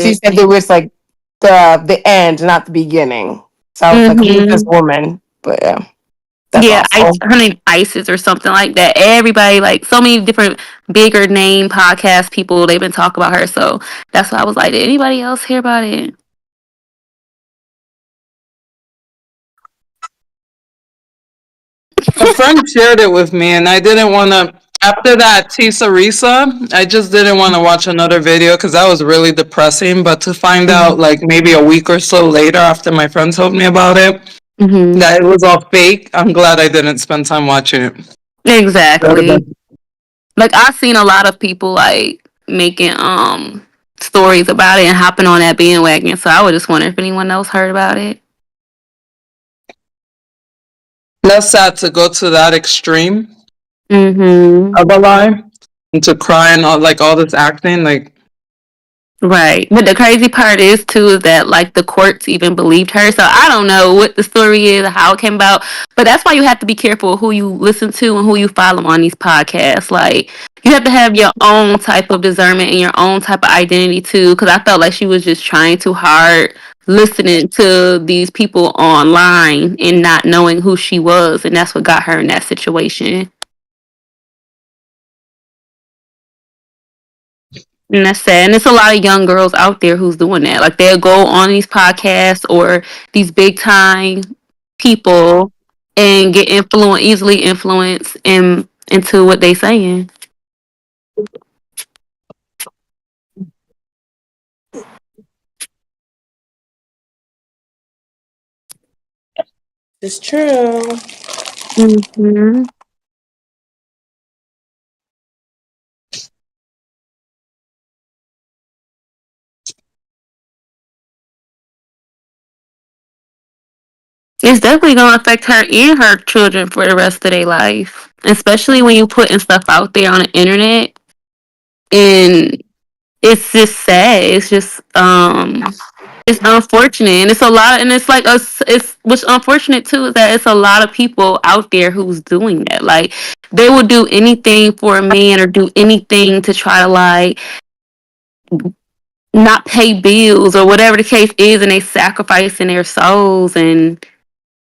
She said it was like the end, not the beginning. So I was like, who's this Mm-hmm. woman? But yeah, that's Yeah, awesome. Her name Isis or something like that. Everybody, like so many different bigger name podcast people, they've been talking about her. So that's why I was like, did anybody else hear about it? A friend shared it with me, and I didn't want to. After that, Tisa Risa, I just didn't want to watch another video because that was really depressing. But to find out, like maybe a week or so later, after my friend told me about it, Mm-hmm. that it was all fake, I'm glad I didn't spend time watching it. That would have Exactly. been. Like I've seen a lot of people like making stories about it and hopping on that bandwagon. So I was just wondering if anyone else heard about it. That's sad to go to that extreme Mm-hmm. of a lie and to cry and like all this acting. Like, Right. But the crazy part is too is that like the courts even believed her. So I don't know what the story is, how it came about. But that's why you have to be careful who you listen to and who you follow on these podcasts. Like you have to have your own type of discernment and your own type of identity too. Because I felt like she was just trying too hard listening to these people online and not knowing who she was, and that's what got her in that situation. And that's sad. And it's a lot of young girls out there who's doing that. Like they'll go on these podcasts or these big time people and get easily influenced into what they saying. It's true. Mm-hmm. It's definitely gonna affect her and her children for the rest of their life. Especially when you putting stuff out there on the internet, and it's just sad. It's just it's unfortunate, and it's a lot, and it's like us. It's what's unfortunate too is that it's a lot of people out there who's doing that. Like they will do anything for a man or do anything to try to like not pay bills or whatever the case is, and they sacrificing their souls and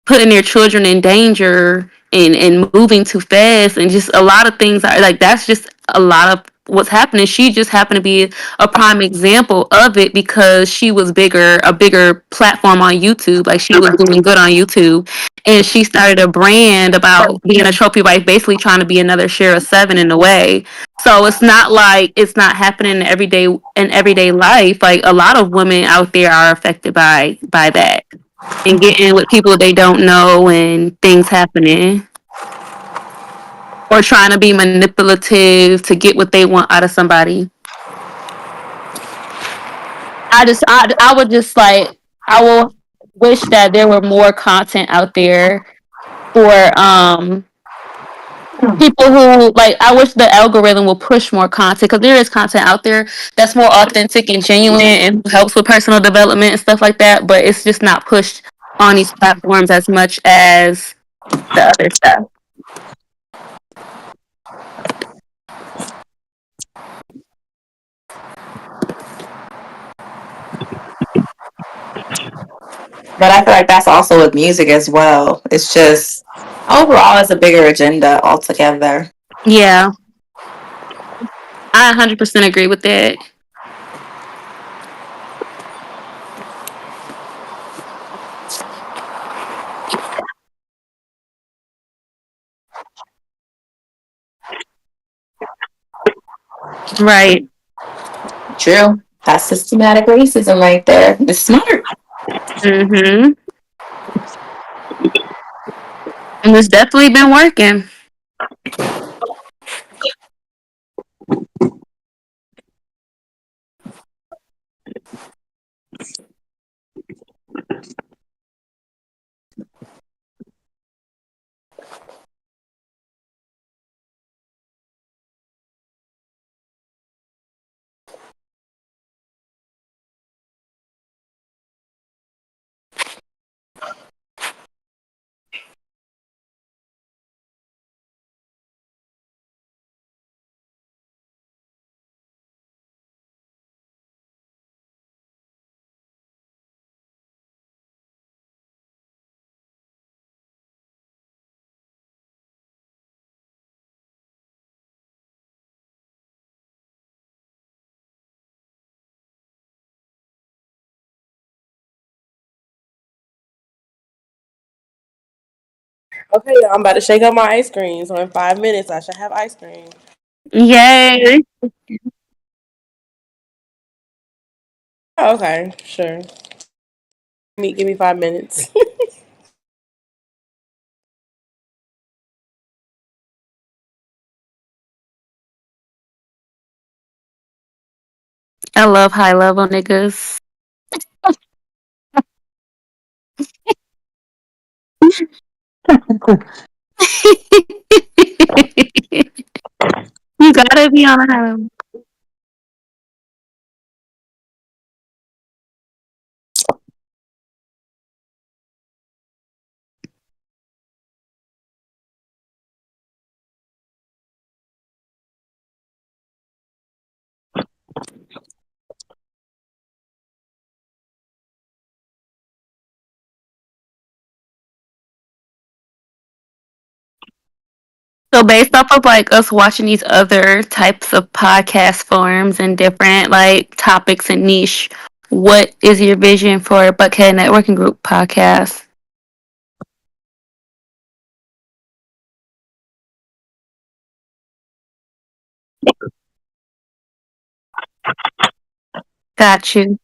putting their children in danger and moving too fast and just a lot of things are like that's just a lot of what's happening. She just happened to be a prime example of it because she was a bigger platform on YouTube. Like she was doing good on YouTube, and she started a brand about being a trophy wife, basically trying to be another Share of Seven in a way. So it's not like it's not happening in everyday life. Like a lot of women out there are affected by that and getting with people they don't know and things happening or trying to be manipulative to get what they want out of somebody. I would just like I will wish that there were more content out there for people who like I wish the algorithm will push more content because there is content out there that's more authentic and genuine and helps with personal development and stuff like that, but it's just not pushed on these platforms as much as the other stuff. But I feel like that's also with music as well. It's just overall, it's a bigger agenda altogether. Yeah, I 100% agree with that. Right. True. That's systematic racism right there. It's smart. Mm-hmm. And it's definitely been working. Okay, y'all, I'm about to shake up my ice cream. So in 5 minutes, I should have ice cream. Yay. Oh, okay, sure. Give me 5 minutes. I love high level niggas. You gotta be on a high level. So based off of like us watching these other types of podcast forms and different like topics and niche, what is your vision for Buckhead Networking Group podcast? Got you.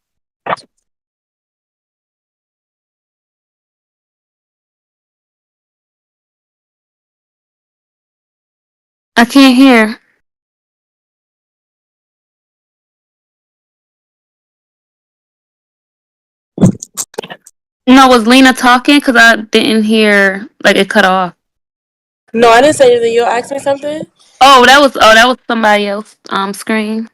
I can't hear. No, was Lena talking? Cause I didn't hear. Like it cut off. No, I didn't say anything. You'll ask me something? That was somebody else screen.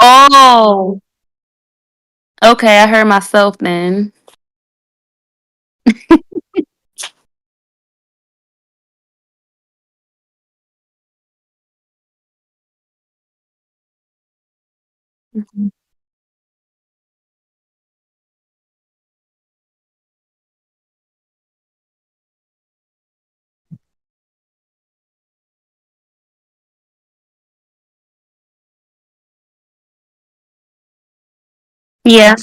Oh, okay. I heard myself then. Mhm. Yeah.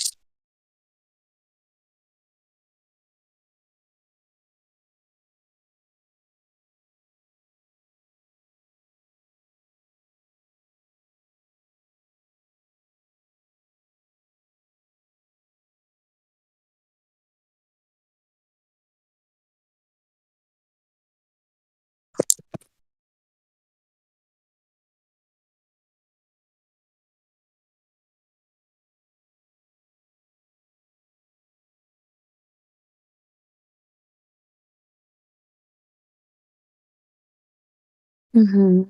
Hmm.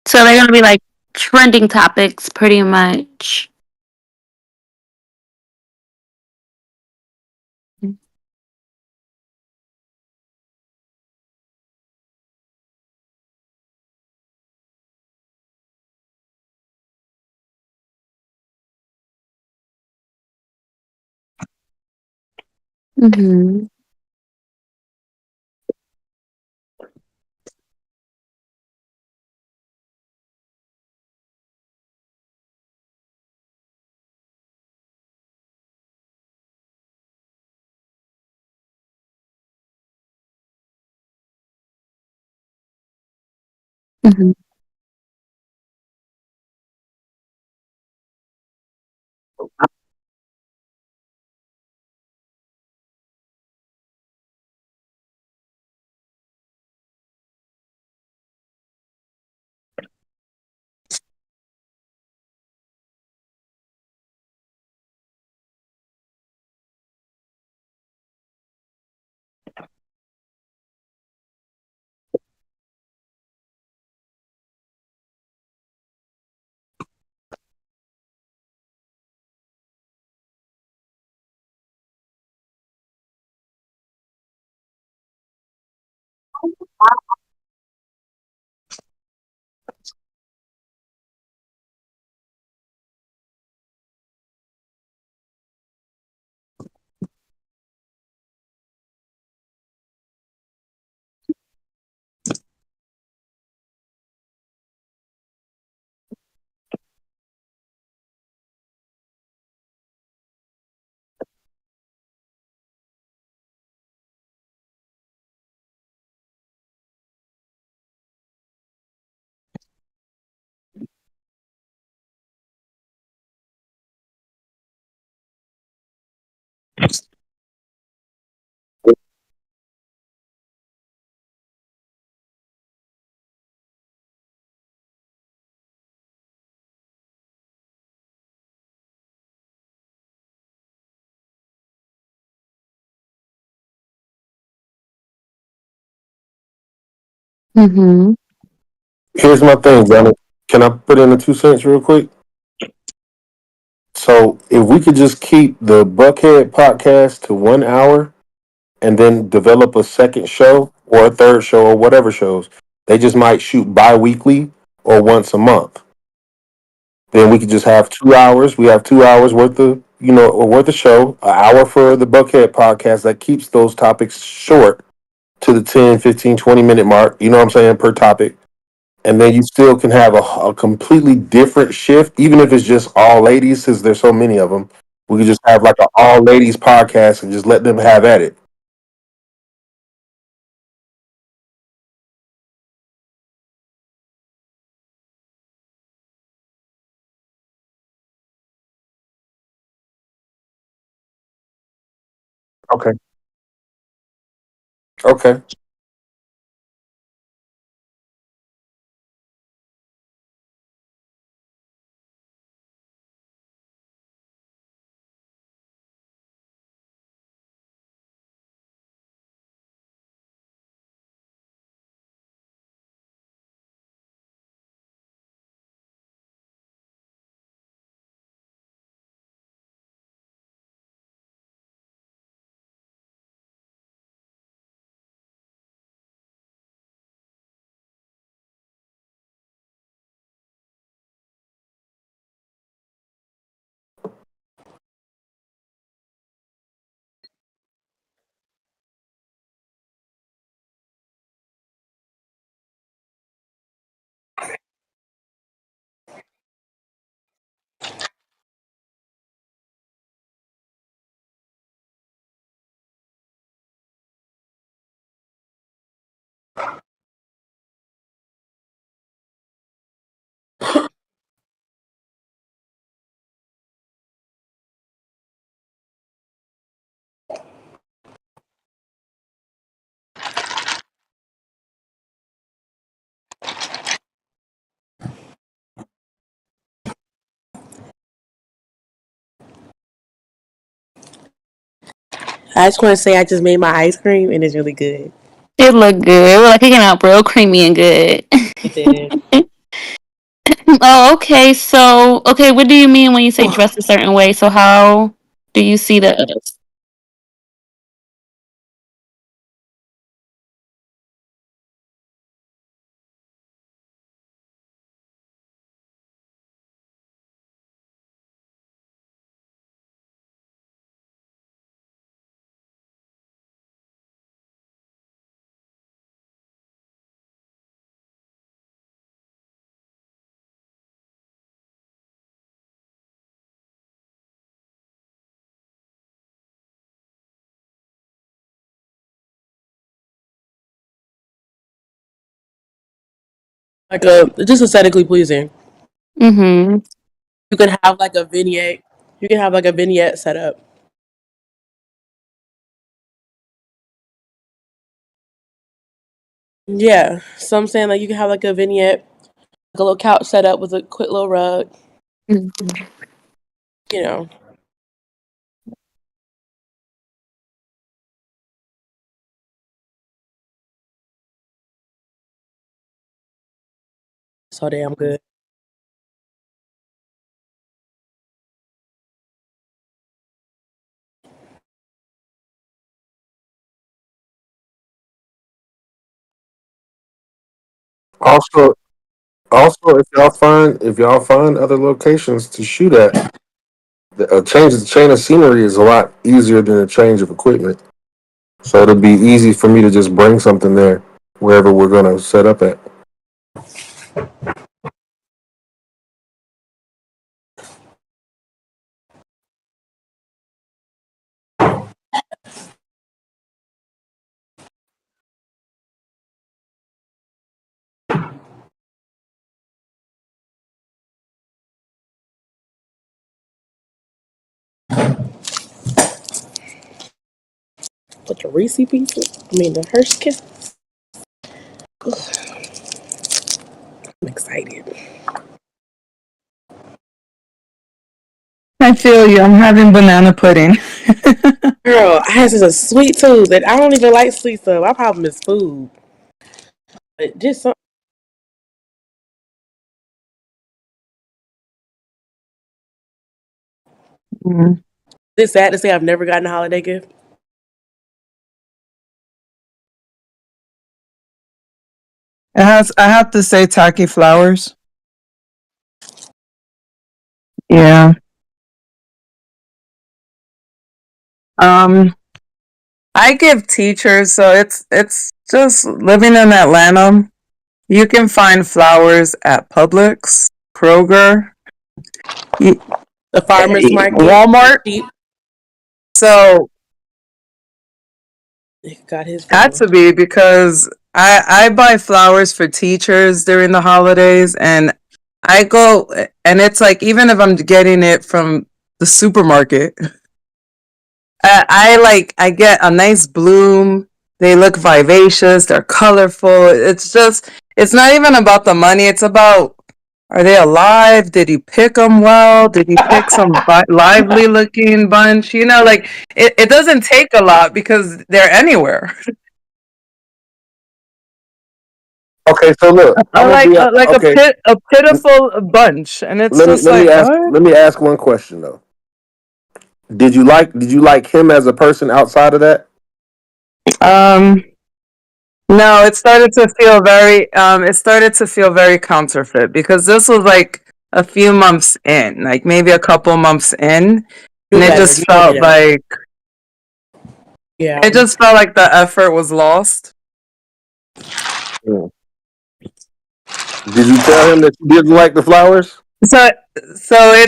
So they're gonna be like trending topics, pretty much. Hmm. Hmm. Mm-hmm. Here's my thing, Johnny. Can I put in a 2 cents real quick? So if we could just keep the Buckhead podcast to 1 hour and then develop a second show or a third show or whatever shows, they just might shoot bi-weekly or once a month. Then we could just have 2 hours. We have 2 hours worth of, worth of show, an hour for the Buckhead podcast that keeps those topics short to the 10, 15, 20 minute mark, you know what I'm saying, per topic. And then you still can have a completely different shift, even if it's just all ladies, since there's so many of them. We could just have like an all ladies podcast and just let them have at it. Okay. Okay. I just want to say I just made my ice cream and it's really good. It looked good. It looked like it came out real creamy and good. It did. Oh, okay. So, okay, what do you mean when you say dress a certain way? So, how do you see the? Like just aesthetically pleasing. Mm-hmm. You can have like a vignette. You can have like a vignette set up. Yeah. So I'm saying like you can have like a vignette, like a little couch set up with a quick little rug. You know. So damn good. Also, if y'all find other locations to shoot at, a change the chain of scenery is a lot easier than a change of equipment. So it'll be easy for me to just bring something there wherever we're gonna set up at. With the Reese pieces. I mean the Hershey kiss. I'm excited. I feel you. I'm having banana pudding. Girl, I have such a sweet tooth that I don't even like sweet stuff. My problem is food. But just some. Mhm. It's sad to say I've never gotten a holiday gift. I have to say tacky flowers. Yeah. Um, I give teachers, so it's just living in Atlanta. You can find flowers at Publix, Kroger, The farmer's market. Walmart. Cheap. So Got his had phone. to be because I buy flowers for teachers during the holidays, and I go, and it's like even if I'm getting it from the supermarket, I get a nice bloom. They look vivacious. They're colorful. It's not even about the money. It's about, are they alive? Did he pick them well? Did he pick some lively looking bunch? Like it doesn't take a lot because they're anywhere. Okay, so look, I'm gonna be okay. A pitiful bunch, and it's just Let me like ask what? let me ask one question though. Did you like him as a person outside of that? Um, no, it started to feel very counterfeit because this was like a few months in, like maybe a couple months in, Do and better. You told me that. Yeah. it just felt like the effort was lost. Hmm. Did you tell him that you didn't like the flowers? So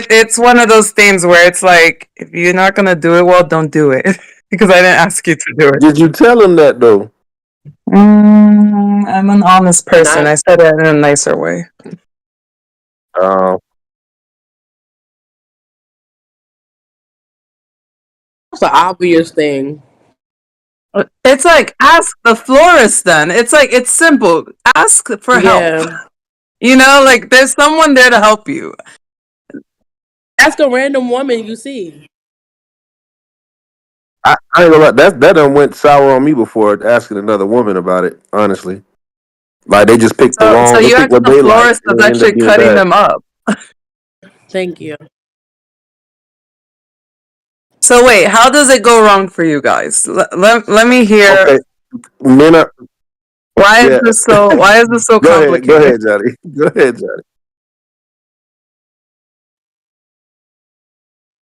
it's one of those things where it's like if you're not gonna do it well, don't do it because I didn't ask you to do it. Did you tell him that though? I'm an honest person. I said it in a nicer way. Uh, That's an obvious thing. It's like ask the florist. Then it's like it's simple. Ask for help. Yeah. Like there's someone there to help you. Ask a random woman you see. I ain't gonna lie, that done went sour on me before asking another woman about it. Honestly, like they just picked So they you picked ask what the they like, florist and that's it ended up actually being cutting bad. them up. Thank you. So wait, how does it go wrong for you guys? Let me hear. Okay, men are yeah. Why is this so Go complicated? ahead, Johnny. Go ahead, Johnny.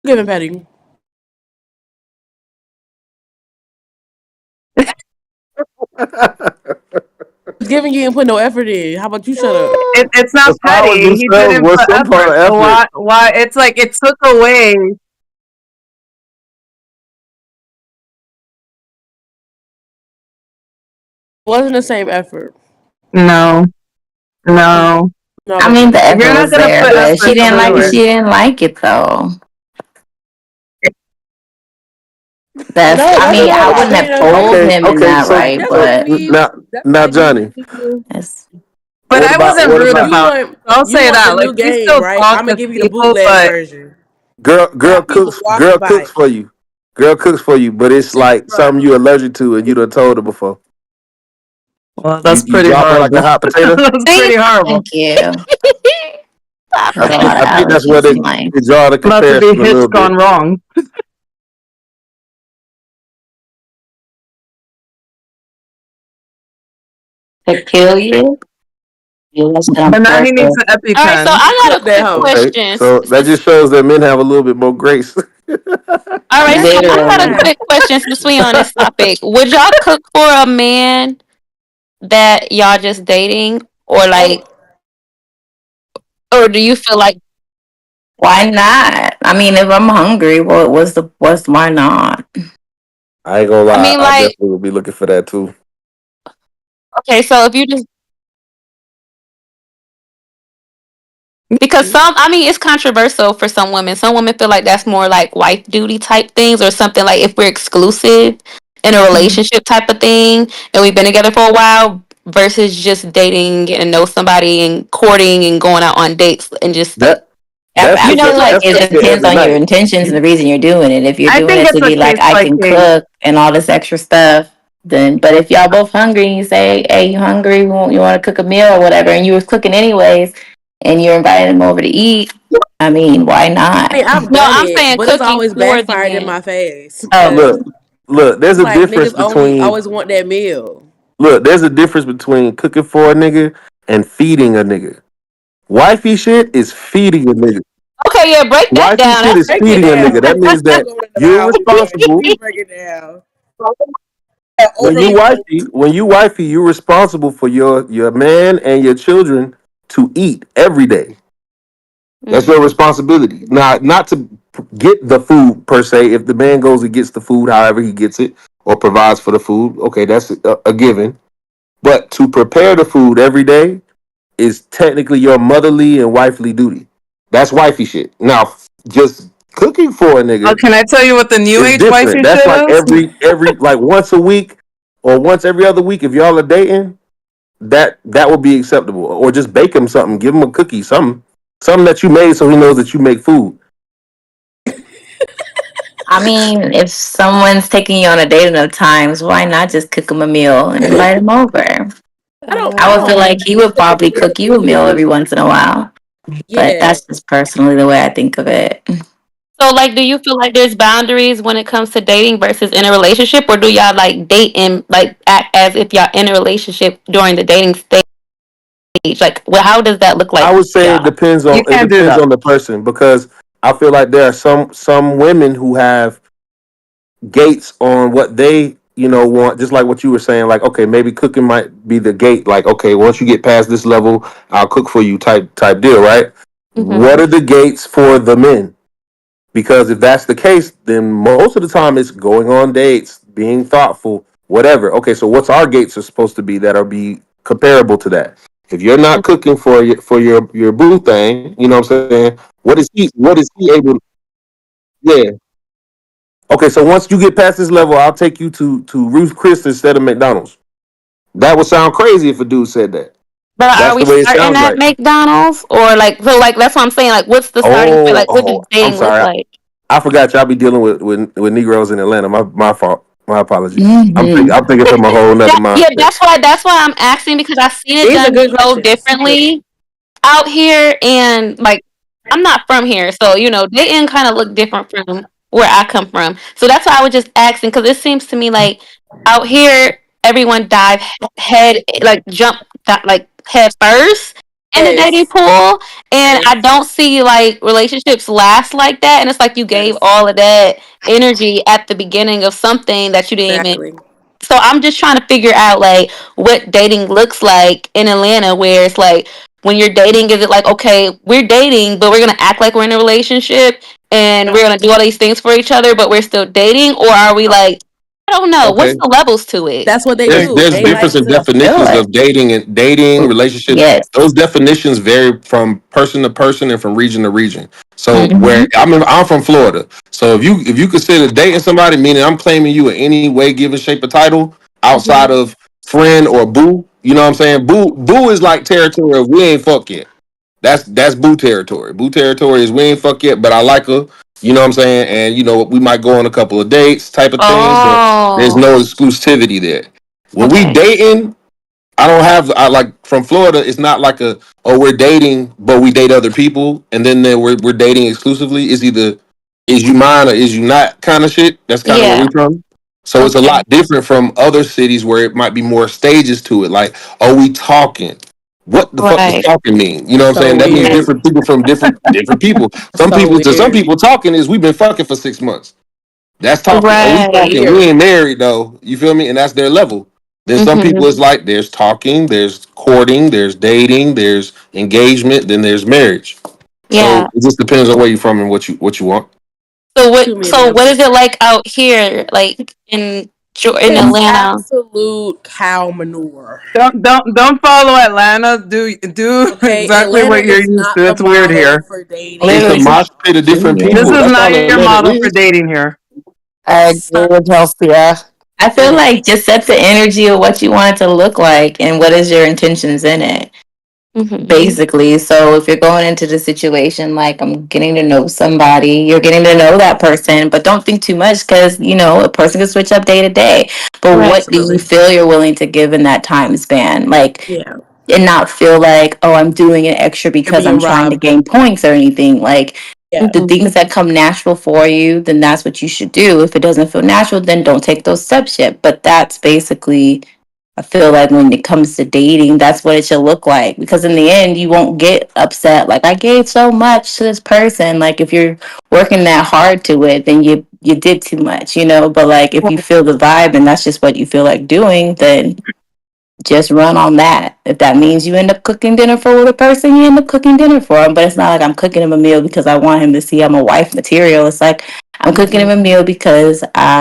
Give him petty. He's giving you and put no effort in. How about you shut up? It's not The flowers petty. He themselves didn't was put some part effort. of So effort. why it's like it took away. Wasn't the same effort. No, no. No, I but mean, the If you're effort not was gonna there, put but she effort, didn't don't like do it. it. She didn't like it though. That's. no, I that's mean, not I about wouldn't being have told Okay, ungrateful. him in okay. that So right, That's so but petty. That's now, petty. Johnny, it's But what I about wasn't what rude about You about it. want I'll you say want the that. Like new we game, still right? talk I'm gonna to give you the people, bootleg but version. girl Got people walking by it. for you, but it's Shit, like bro. something you allergic to, and you done told her before. well, You that's you pretty drop her like a horrible. hot potato. That's See? pretty horrible. thank you. I've I had a think lot of I think that's where allergies in life. they draw the About to be comparison a little hitched bit. gone wrong. To kill you, you less than And now he needs purpose. an All right, so EpiPen. I got Cook a that quick hoe. Okay, question. so that just shows that men have a little bit more grace. All right, so That's I got a Literally. fine. quick question since we on this topic. Would y'all cook for a man that y'all just dating, or Oh, or do you feel like? Why not? I mean, if I'm hungry, what's why not? I ain't gonna I lie, mean, I like, definitely would be looking for that too. okay, so if you just because I mean, it's controversial for some women. Some women feel like that's more like wife duty type things, or something like if we're exclusive in a relationship type of thing, and we've been together for a while, versus just dating, getting to know somebody and courting and going out on dates and just like That that's you the know, same. like Like That's it the it's same depends every on your night. intentions and the reason you're doing it. If you're I doing think it it's to a be like case I by can case. cook and all this extra stuff, then, but if y'all both hungry, you say, "Hey, you hungry? You want to cook a meal or whatever?" And you was cooking anyways, and you're inviting them over to eat. I mean, why I not? mean, I've No, done I'm it, saying but it's cooking always for the backfired in men. my face Oh, because Look, look. There's it's a like difference niggas only between always want that meal. there's a difference between cooking for a nigga and feeding a nigga. Wifey shit is feeding a nigga. Okay, yeah, break that Wifey down. shit That's is Break it feeding a down. nigga. That means You that go to the you're house, boy. responsible. You break it down. Yeah, overly focused. When you wifey, you're responsible for your man and your children to eat every day. That's mm, your responsibility. Not to get the food per se. If the man goes and gets the food, however he gets it, or provides for the food, okay, that's a given. But to prepare the food every day is technically your motherly and wifely duty. That's wifey shit. Now, just cooking for a Oh, nigga can I tell you what the new is age wifey different. That's shit like is? every like once a week or once every other week. If y'all are dating, that would be acceptable. Or just bake him something, give him a cookie, something that you made so he knows that you make food. I mean, if someone's taking you on a date enough times, why not just cook them a meal and invite them over? I don't. I I would feel don't. like he would probably cook you a meal every once in a while. But Yeah, that's just personally the way I think of it. so, like, do you feel like there's boundaries when it comes to dating versus in a relationship, or do y'all like date and like act as if y'all in a relationship during the dating stage? Like, well, how does that look I like would for say y'all? You it can't do depends that. on the person because I feel like there are some women who have gates on what they want, just like what you were saying. Like, okay, maybe cooking might be the gate. Like, okay, once you get past this level, I'll cook for you type deal, right? Mm-hmm. What are the gates for the men? Because if that's the case, then most of the time it's going on dates, being thoughtful, whatever. Okay, so what's our gates are supposed to be that are be comparable to that? If you're not cooking for your boo thing, you know what I'm saying? What is he able to, yeah. Okay, so once you get past this level, I'll take you to Ruth Chris instead of McDonald's. That would sound crazy if a dude said that. But are That's we the way it starting sounds at like. McDonald's or like so? Like that's what I'm saying. Like, what's the starting point? Like, what does I'm dating look sorry. like? I forgot y'all be dealing with Negroes in Atlanta. My fault. My apologies. Hmm. I'm thinking from a whole nother Yeah, mindset. that's why I'm asking because I've seen it these are done good so questions. differently out here, and like I'm not from here, so dating kind of look different from where I come from. So that's why I was just asking because it seems to me like out here everyone dive head like jump like head first in the dating Yes, pool, and I yes, don't see like relationships last like that. And it's like you gave yes. all of that energy at the beginning of something that you didn't even. Exactly. So I'm just trying to figure out like what dating looks like in Atlanta, where it's like when you're dating, is it like, okay, we're dating, but we're gonna act like we're in a relationship and we're gonna do all these things for each other, but we're still dating, or are we like, I don't know, what's Okay. the levels to it? That's what they There's do. there's They like difference in to. I feel definitions like of dating relationships. yes. Those definitions vary from person to person and from region to region. So Hmm. where I'm from Florida. So if you consider dating somebody, meaning I'm claiming you in any way, given shape, or title outside Mhm. of friend or boo, you know what I'm saying? Boo is like territory of we ain't fuck yet. That's boo territory. Boo territory is we ain't fuck yet, but I like her. You know what I'm saying? And we might go on a couple of dates, type of thing, but there's Oh, no exclusivity there. When we okay. dating, I like from Florida. It's not like we're dating, but we date other people, and then we're dating exclusively. It's either is you mine or is you not kind of shit. That's kind of where Yeah. we from. So it's a Okay. lot different from other cities where it might be more stages to it. Like, are we talking? What the fuck does Right. talking mean? You know what I'm So saying? That means Okay. weird. different people from different people. Some So people to some weird. people talking is we've been fucking for 6 months. That's talking. Oh, we So Right. fucking. We weird. ain't married though. You feel me? And that's their level. Then some Mm-hmm. people it's like there's talking, there's courting, there's dating, there's engagement, then there's marriage. So Yeah. it just depends on where you're from and what you want. So Too what? many So what is levels. it like out here, like in It's Atlanta? absolute cow manure. Don't follow Atlanta. Do Okay, exactly Atlanta what you're is used not to. the It's weird model here. for It's a Literally, dating. mosh pit of different This people. is That's all not your Atlanta model for is. dating here. I It's agree with Chelsea. Yeah. I feel like just set the energy of what you want it to look like and what is your intentions in it. basically. So if you're going into the situation like I'm getting to know somebody, you're getting to know that person, but don't think too much because a person can switch up day to day. But Right. what do you feel you're willing to give in that time span? Like, Yeah. and not feel like, oh, I'm doing it extra You're because I'm being trying to robbed. gain points or anything. Like, Yeah. the things that come natural for you, then that's what you should do. If it doesn't feel natural, then don't take those steps yet. But that's basically, I feel like when it comes to dating, that's what it should look like. Because in the end, you won't get upset. Like, I gave so much to this person. Like, if you're working that hard to it, then you did too much. But like, if you feel the vibe and that's just what you feel like doing, then just run on that. If that means you end up cooking dinner for the person, you end up cooking dinner for him. But it's not like I'm cooking him a meal because I want him to see I'm a wife material. It's like I'm cooking him a meal because I